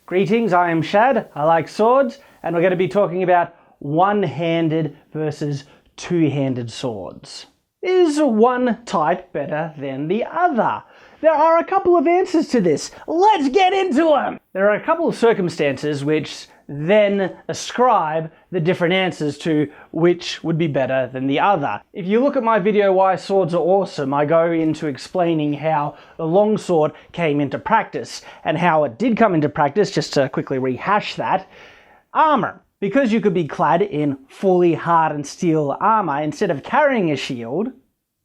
Greetings, I am Shad, I like swords, and we're going to be talking about one-handed versus two-handed swords. Is one type better than the other? There are a couple of answers to this. Let's get into them! There are a couple of circumstances which then ascribe the different answers to which would be better than the other. If you look at my video Why Swords Are Awesome, I go into explaining how the longsword came into practice and how it did come into practice. Just to quickly rehash that, armour. Because you could be clad in fully hardened steel armour instead of carrying a shield,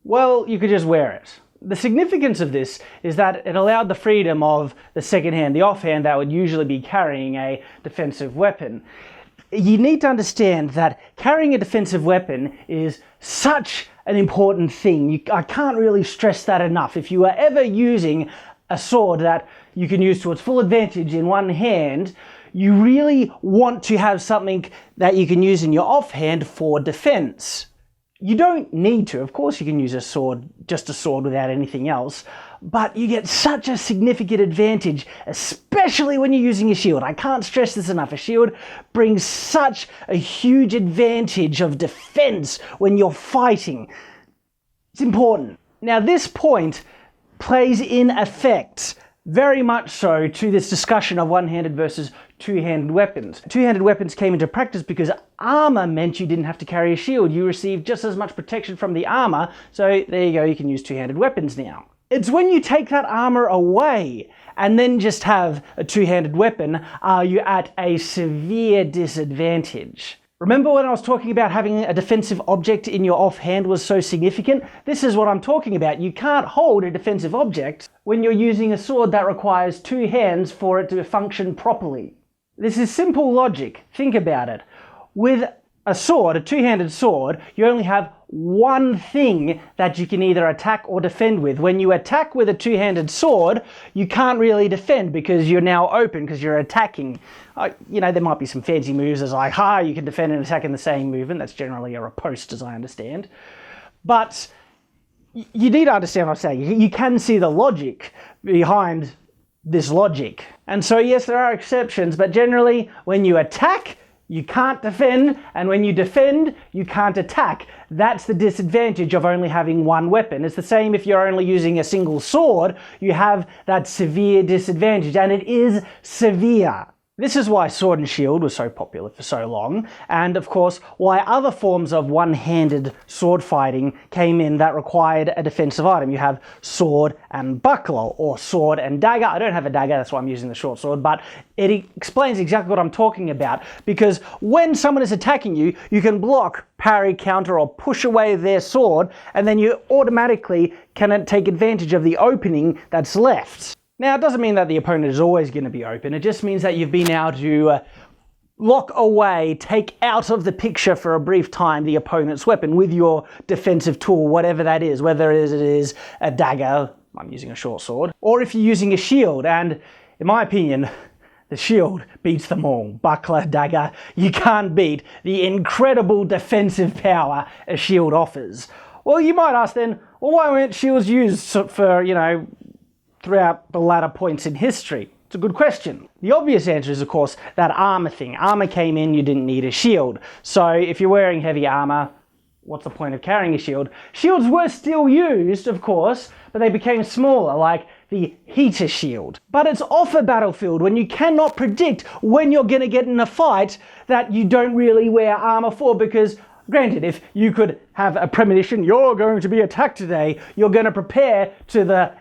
well, you could just wear it. The significance of this is that it allowed the freedom of the second hand, the offhand that would usually be carrying a defensive weapon. You need to understand that carrying a defensive weapon is such an important thing. I can't really stress that enough. If you are ever using a sword that you can use to its full advantage in one hand, you really want to have something that you can use in your offhand for defense. You don't need to. Of course you can use a sword, just a sword without anything else, but you get such a significant advantage, especially when you're using a shield. I can't stress this enough. A shield brings such a huge advantage of defense when you're fighting. It's important. Now this point plays in effect very much so to this discussion of one-handed versus two-handed weapons. Two-handed weapons came into practice because armour meant you didn't have to carry a shield. You received just as much protection from the armour, so there you go, you can use two-handed weapons now. It's when you take that armour away and then just have a two-handed weapon, are you at a severe disadvantage. Remember when I was talking about having a defensive object in your offhand was so significant? This is what I'm talking about. You can't hold a defensive object when you're using a sword that requires two hands for it to function properly. This is simple logic. Think about it. With a sword, a two-handed sword, you only have one thing that you can either attack or defend with. When you attack with a two-handed sword, you can't really defend because you're now open because you're attacking. There might be some fancy moves as like, you can defend and attack in the same movement. That's generally a riposte, as I understand. But you need to understand what I'm saying. You can see the logic behind this logic. And so yes, there are exceptions, but generally when you attack, you can't defend, and when you defend, you can't attack. That's the disadvantage of only having one weapon. It's the same if you're only using a single sword, you have that severe disadvantage, and it is severe. This is why sword and shield was so popular for so long, and of course why other forms of one-handed sword fighting came in that required a defensive item. You have sword and buckler, or sword and dagger. I don't have a dagger, that's why I'm using the short sword, but it explains exactly what I'm talking about, because when someone is attacking you, you can block, parry, counter, or push away their sword, and then you automatically can take advantage of the opening that's left. Now, it doesn't mean that the opponent is always going to be open. It just means that you've been able to lock away, take out of the picture for a brief time the opponent's weapon with your defensive tool, whatever that is, whether it is a dagger, I'm using a short sword, or if you're using a shield. And in my opinion, the shield beats them all. Buckler, dagger, you can't beat the incredible defensive power a shield offers. Well, you might ask then, well, why weren't shields used for, throughout the latter points in history? It's a good question. The obvious answer is, of course, that armour thing. Armour came in, you didn't need a shield. So if you're wearing heavy armour, what's the point of carrying a shield? Shields were still used, of course, but they became smaller, like the heater shield. But it's off a battlefield when you cannot predict when you're going to get in a fight that you don't really wear armour for, because granted, if you could have a premonition, you're going to be attacked today, you're going to prepare to the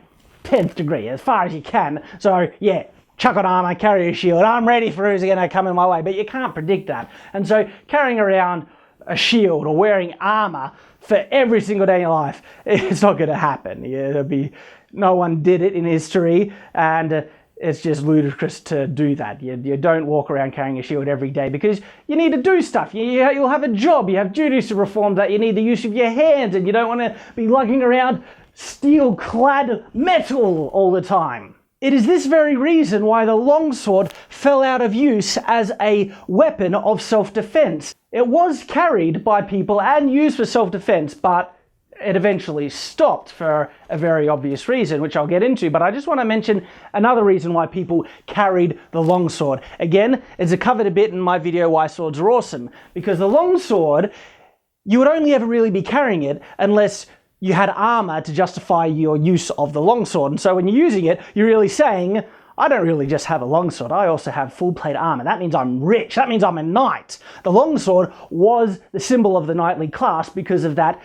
10th degree, as far as you can. So yeah, chuck on armour, carry a shield, I'm ready for who's going to come in my way, but you can't predict that. And so carrying around a shield or wearing armour for every single day in your life, it's not going to happen. No one did it in history, and it's just ludicrous to do that. You don't walk around carrying a shield every day because you need to do stuff. You'll have a job, you have duties to perform that you need the use of your hands, and you don't want to be lugging around steel-clad metal all the time. It is this very reason why the longsword fell out of use as a weapon of self-defense. It was carried by people and used for self-defense, but it eventually stopped for a very obvious reason, which I'll get into, but I just want to mention another reason why people carried the longsword. Again, it's covered a bit in my video Why Swords Are Awesome, because the longsword, you would only ever really be carrying it unless you had armour to justify your use of the longsword. And so when you're using it, you're really saying, I don't really just have a longsword, I also have full plate armour. That means I'm rich, that means I'm a knight. The longsword was the symbol of the knightly class because of that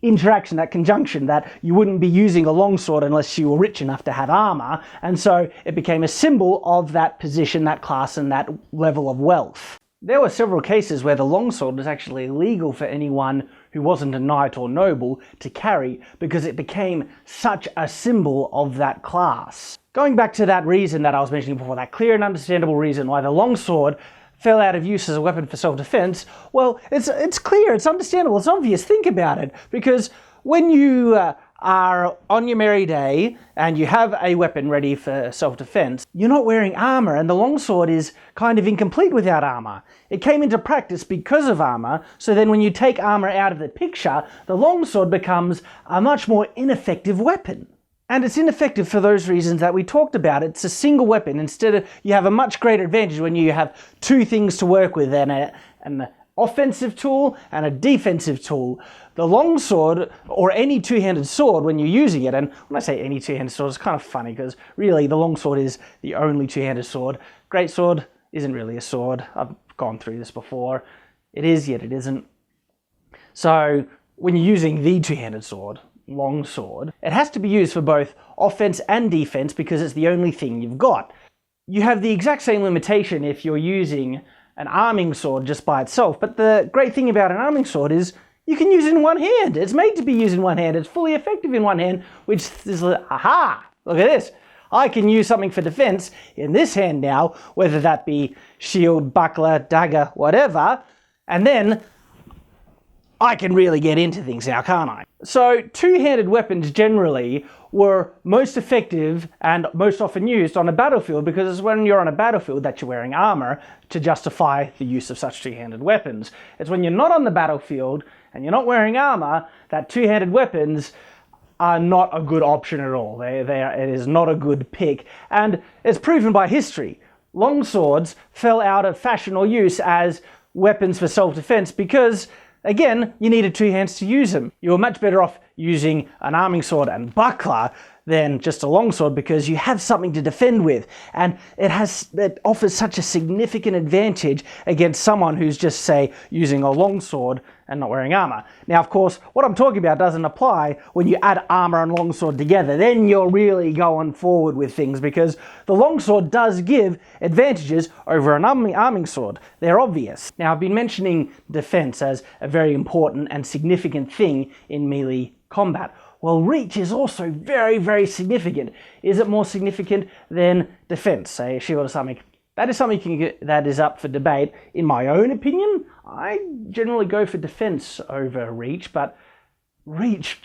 interaction, that conjunction, that you wouldn't be using a longsword unless you were rich enough to have armour. And so it became a symbol of that position, that class, and that level of wealth. There were several cases where the longsword was actually illegal for anyone who wasn't a knight or noble to carry because it became such a symbol of that class. Going back to that reason that I was mentioning before, that clear and understandable reason why the longsword fell out of use as a weapon for self-defense, well, it's clear, it's understandable, it's obvious. Think about it, because when you are on your merry day and you have a weapon ready for self-defense, you're not wearing armour, and the longsword is kind of incomplete without armour. It came into practice because of armour, so then when you take armour out of the picture, the longsword becomes a much more ineffective weapon. And it's ineffective for those reasons that we talked about. It's a single weapon. Instead, you have a much greater advantage when you have two things to work with, an offensive tool and a defensive tool. The longsword, or any two-handed sword when you're using it, and when I say any two-handed sword, it's kind of funny because really the longsword is the only two-handed sword. Greatsword isn't really a sword. I've gone through this before. It is, yet it isn't. So when you're using the two-handed sword, longsword, it has to be used for both offense and defense because it's the only thing you've got. You have the exact same limitation if you're using an arming sword just by itself, but the great thing about an arming sword is you can use it in one hand. It's made to be used in one hand. It's fully effective in one hand, which is, aha, look at this. I can use something for defense in this hand now, whether that be shield, buckler, dagger, whatever, and then I can really get into things now, can't I? So two-handed weapons generally were most effective and most often used on a battlefield because it's when you're on a battlefield that you're wearing armour to justify the use of such two-handed weapons. It's when you're not on the battlefield and you're not wearing armour that two-handed weapons are not a good option at all. It is not a good pick, and it's proven by history. Longswords fell out of fashion or use as weapons for self-defense because, again, you needed two hands to use them. You were much better off using an arming sword and buckler than just a longsword because you have something to defend with, and it offers such a significant advantage against someone who's just, say, using a longsword and not wearing armour. Now, of course, what I'm talking about doesn't apply when you add armour and longsword together. Then you're really going forward with things because the longsword does give advantages over an arming sword. They're obvious. Now, I've been mentioning defense as a very important and significant thing in melee combat. Well, reach is also very, very significant. Is it more significant than defense, say a shield or something? That is something that is up for debate. In my own opinion, I generally go for defense over reach, but reach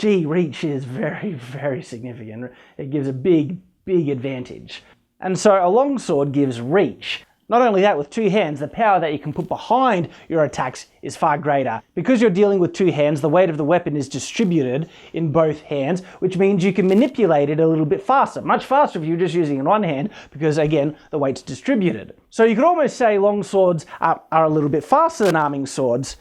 is very, very significant. It gives a big, big advantage. And so a longsword gives reach. Not only that, with two hands, the power that you can put behind your attacks is far greater. Because you're dealing with two hands, the weight of the weapon is distributed in both hands, which means you can manipulate it a little bit faster. Much faster if you're just using in one hand, because again, the weight's distributed. So you could almost say longswords are a little bit faster than arming swords.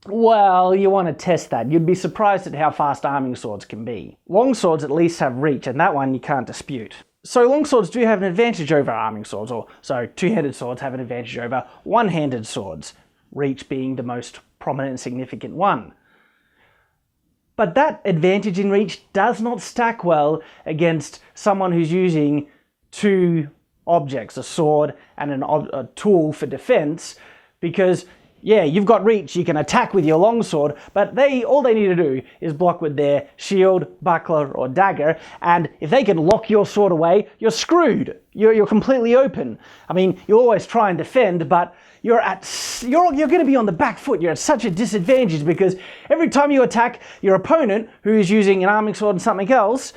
Well, you want to test that. You'd be surprised at how fast arming swords can be. Longswords at least have reach, and that one you can't dispute. So longswords do have an advantage over arming swords, so two-handed swords have an advantage over one-handed swords, reach being the most prominent and significant one. But that advantage in reach does not stack well against someone who's using two objects, a sword and a tool for defense, because yeah, you've got reach, you can attack with your longsword, but all they need to do is block with their shield, buckler, or dagger, and if they can lock your sword away, you're screwed. You're completely open. I mean, you always try and defend, but you're going to be on the back foot. You're at such a disadvantage because every time you attack your opponent, who is using an arming sword and something else,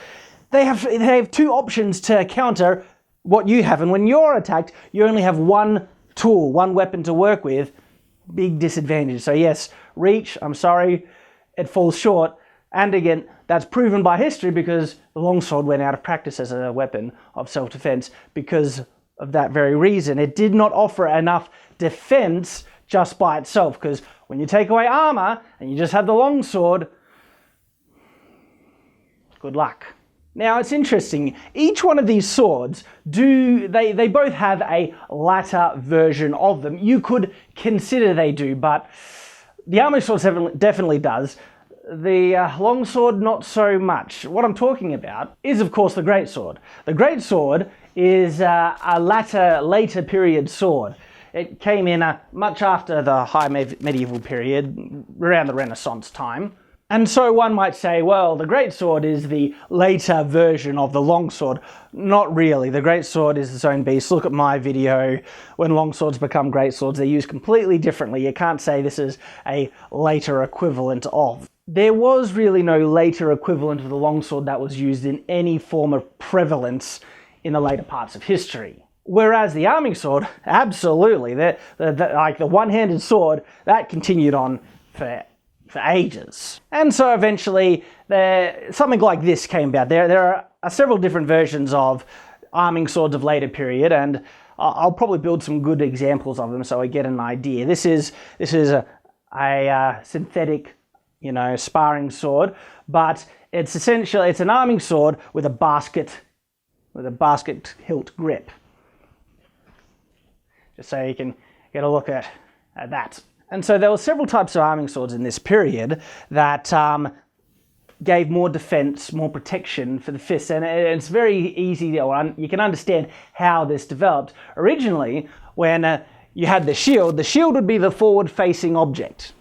they have two options to counter what you have, and when you're attacked, you only have one tool, one weapon to work with. Big disadvantage. So yes, reach, I'm sorry, it falls short. And again, that's proven by history because the longsword went out of practice as a weapon of self-defense because of that very reason. It did not offer enough defense just by itself, because when you take away armor and you just have the longsword, good luck. Now it's interesting, each one of these swords they both have a latter version of them. You could consider they do, but the armour sword definitely does. The longsword, not so much. What I'm talking about is, of course, the greatsword. The greatsword is a later period sword. It came in much after the high medieval period, around the Renaissance time. And so one might say, well, the greatsword is the later version of the longsword. Not really. The greatsword is its own beast. Look at my video when longswords become greatswords. They're used completely differently. You can't say this is a later equivalent of. There was really no later equivalent of the longsword that was used in any form of prevalence in the later parts of history. Whereas the arming sword, absolutely, like the one-handed sword, that continued on for ages. And so eventually something like this came about. There are several different versions of arming swords of later period, and I'll probably build some good examples of them so I get an idea. This is a synthetic, sparring sword, but it's essentially an arming sword with a basket hilt grip. Just so you can get a look at that. And so there were several types of arming swords in this period that gave more defense, more protection for the fists. And it's very easy, you can understand how this developed. Originally, when you had the shield would be the forward-facing object,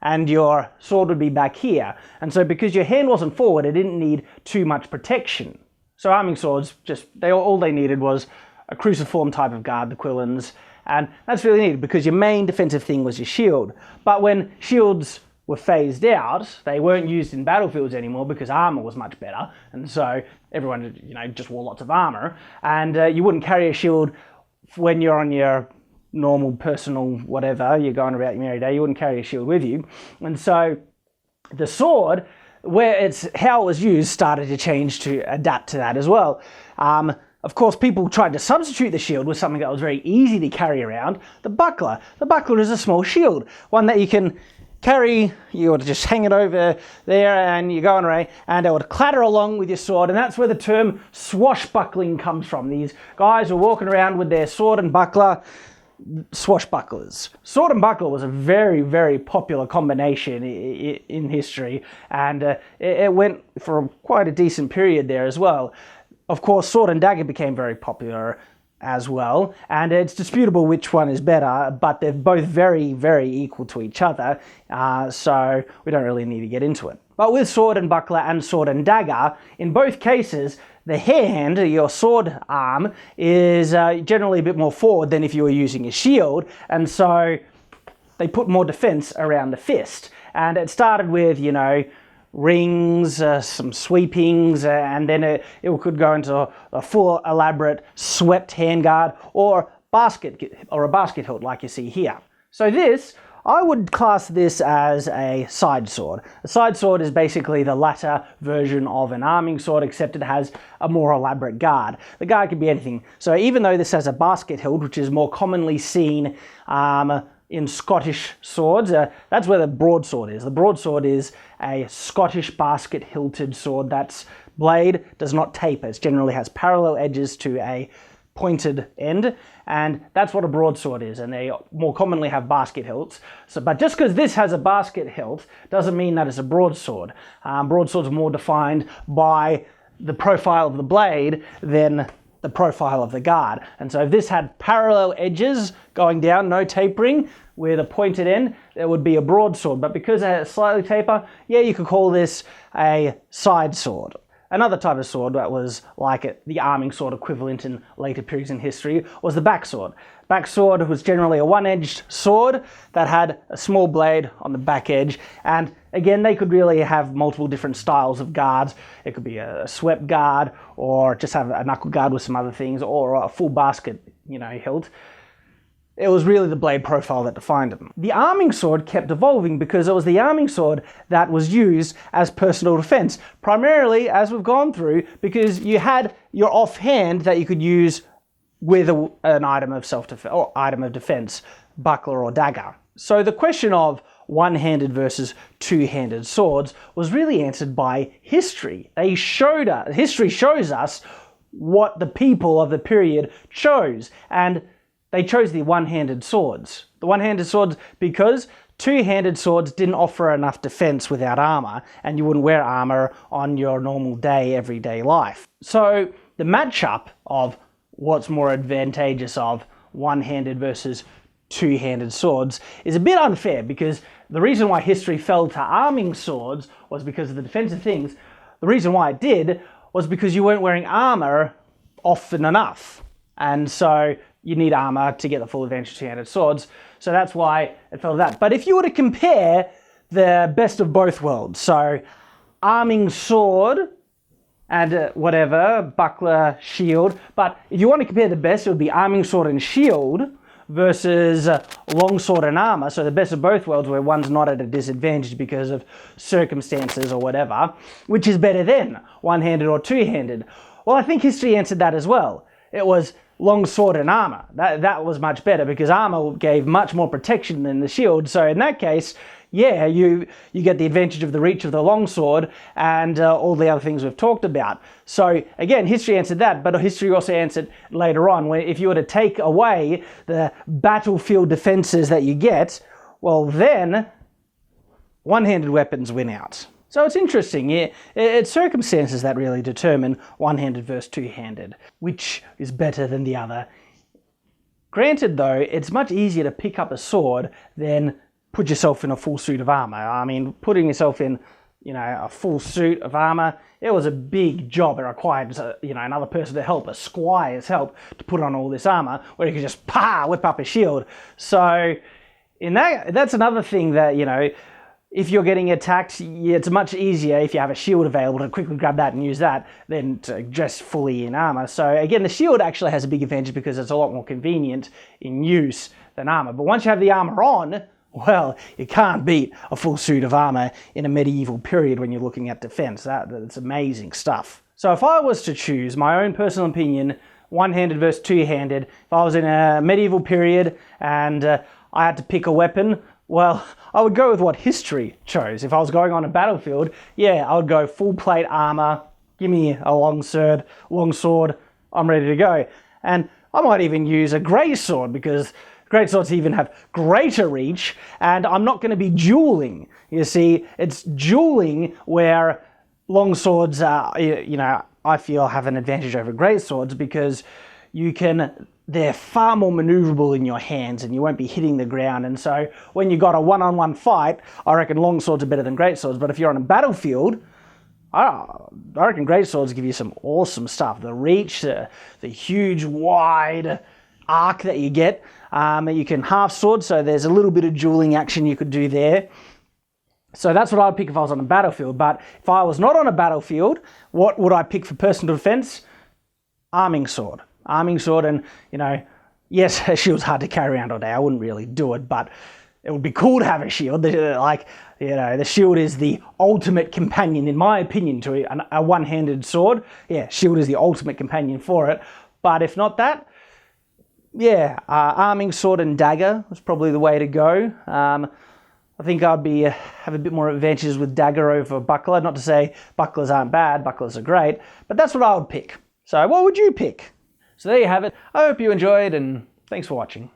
and your sword would be back here. And so because your hand wasn't forward, it didn't need too much protection. So arming swords, all they needed was a cruciform type of guard, the quillins, and that's really needed because your main defensive thing was your shield. But when shields were phased out, they weren't used in battlefields anymore because armor was much better, and so everyone just wore lots of armor, and you wouldn't carry a shield when you're on your normal personal whatever, you're going about your merry day, you wouldn't carry a shield with you. And so the sword, how it was used, started to change to adapt to that as well. Of course, people tried to substitute the shield with something that was very easy to carry around, the buckler. The buckler is a small shield, one that you can carry, you would just hang it over there and you're going around and it would clatter along with your sword, and that's where the term swashbuckling comes from. These guys were walking around with their sword and buckler, swashbucklers. Sword and buckler was a very, very popular combination in history, and it went for quite a decent period there as well. Of course, sword and dagger became very popular as well, and it's disputable which one is better, but they're both very, very equal to each other, so we don't really need to get into it. But with sword and buckler and sword and dagger, in both cases, the hand, your sword arm, is generally a bit more forward than if you were using a shield, and so they put more defense around the fist. And it started with, rings, some sweepings, and then it could go into a full elaborate swept handguard or a basket hilt like you see here. So I would class this as a side sword. A side sword is basically the latter version of an arming sword, except it has a more elaborate guard. The guard can be anything. So even though this has a basket hilt, which is more commonly seen in Scottish swords, that's where the broadsword is. The broadsword is a Scottish basket hilted sword. That's blade does not taper. It generally has parallel edges to a pointed end, and that's what a broadsword is, and they more commonly have basket hilts. But just because this has a basket hilt doesn't mean that it's a broadsword. Broadswords are more defined by the profile of the blade than the profile of the guard. And so if this had parallel edges going down, no tapering, with a pointed end, it would be a broadsword. But because it has a slightly taper, you could call this a side sword. Another type of sword that was like the arming sword equivalent in later periods in history was the backsword. Backsword was generally a one-edged sword that had a small blade on the back edge, and again, they could really have multiple different styles of guards. It could be a swept guard, or just have a knuckle guard with some other things, or a full basket, hilt. It was really the blade profile that defined them. The arming sword kept evolving because it was the arming sword that was used as personal defense. Primarily, as we've gone through, because you had your offhand that you could use with an item of self-defense or item of defense, buckler or dagger. So the question of one-handed versus two-handed swords was really answered by history. History shows us what the people of the period chose, and they chose the one-handed swords. The one-handed swords because two-handed swords didn't offer enough defense without armor, and you wouldn't wear armor on your normal everyday life. So the matchup of what's more advantageous of one-handed versus two-handed swords is a bit unfair, because the reason why history fell to arming swords was because of the defensive things. The reason why it did was because you weren't wearing armor often enough, and so you need armor to get the full advantage of two-handed swords. So that's why it fell to that. But if you were to compare the best of both worlds, so arming sword and whatever, buckler, shield, but if you want to compare the best, it would be arming sword and shield versus longsword and armor, so the best of both worlds where one's not at a disadvantage because of circumstances or whatever. Which is better then, one-handed or two-handed? Well, I think history answered that as well. It was longsword and armor. That was much better because armor gave much more protection than the shield. So in that case, yeah, you get the advantage of the reach of the longsword and all the other things we've talked about. So again, history answered that, but history also answered later on, where if you were to take away the battlefield defenses that you get, well then, one-handed weapons win out. So it's interesting, it's circumstances that really determine one-handed versus two-handed, which is better than the other. Granted though, it's much easier to pick up a sword than put yourself in a full suit of armor. I mean, putting yourself in, a full suit of armor, it was a big job. It required, another person to help, a squire's help, to put on all this armor, where you could just, whip up a shield. So, that's another thing that, if you're getting attacked, it's much easier if you have a shield available to quickly grab that and use that than to dress fully in armor. So again, the shield actually has a big advantage because it's a lot more convenient in use than armor. But once you have the armor on, well, you can't beat a full suit of armor in a medieval period when you're looking at defense. That's amazing stuff. So if I was to choose my own personal opinion, one-handed versus two-handed, if I was in a medieval period and I had to pick a weapon, well, I would go with what history chose. If I was going on a battlefield, yeah, I would go full plate armor, give me a long sword, I'm ready to go. And I might even use a grey sword because great swords even have greater reach, and I'm not going to be dueling. You see, it's dueling where long swords, I feel have an advantage over great swords because they're far more maneuverable in your hands and you won't be hitting the ground. And so when you got a one-on-one fight, I reckon long swords are better than great swords. But if you're on a battlefield, I reckon great swords give you some awesome stuff. The reach, the huge wide arc that you get. You can half sword, so there's a little bit of dueling action you could do there. So that's what I would pick if I was on a battlefield. But if I was not on a battlefield, what would I pick for personal defense? Arming sword. Arming sword, and yes, a shield's hard to carry around all day. I wouldn't really do it, but it would be cool to have a shield. The shield is the ultimate companion, in my opinion, to a one-handed sword. Yeah, shield is the ultimate companion for it. But if not that, yeah, arming sword and dagger was probably the way to go. I think I'd have a bit more advantages with dagger over buckler. Not to say bucklers aren't bad, bucklers are great, but that's what I would pick. So what would you pick? So there you have it. I hope you enjoyed, and thanks for watching.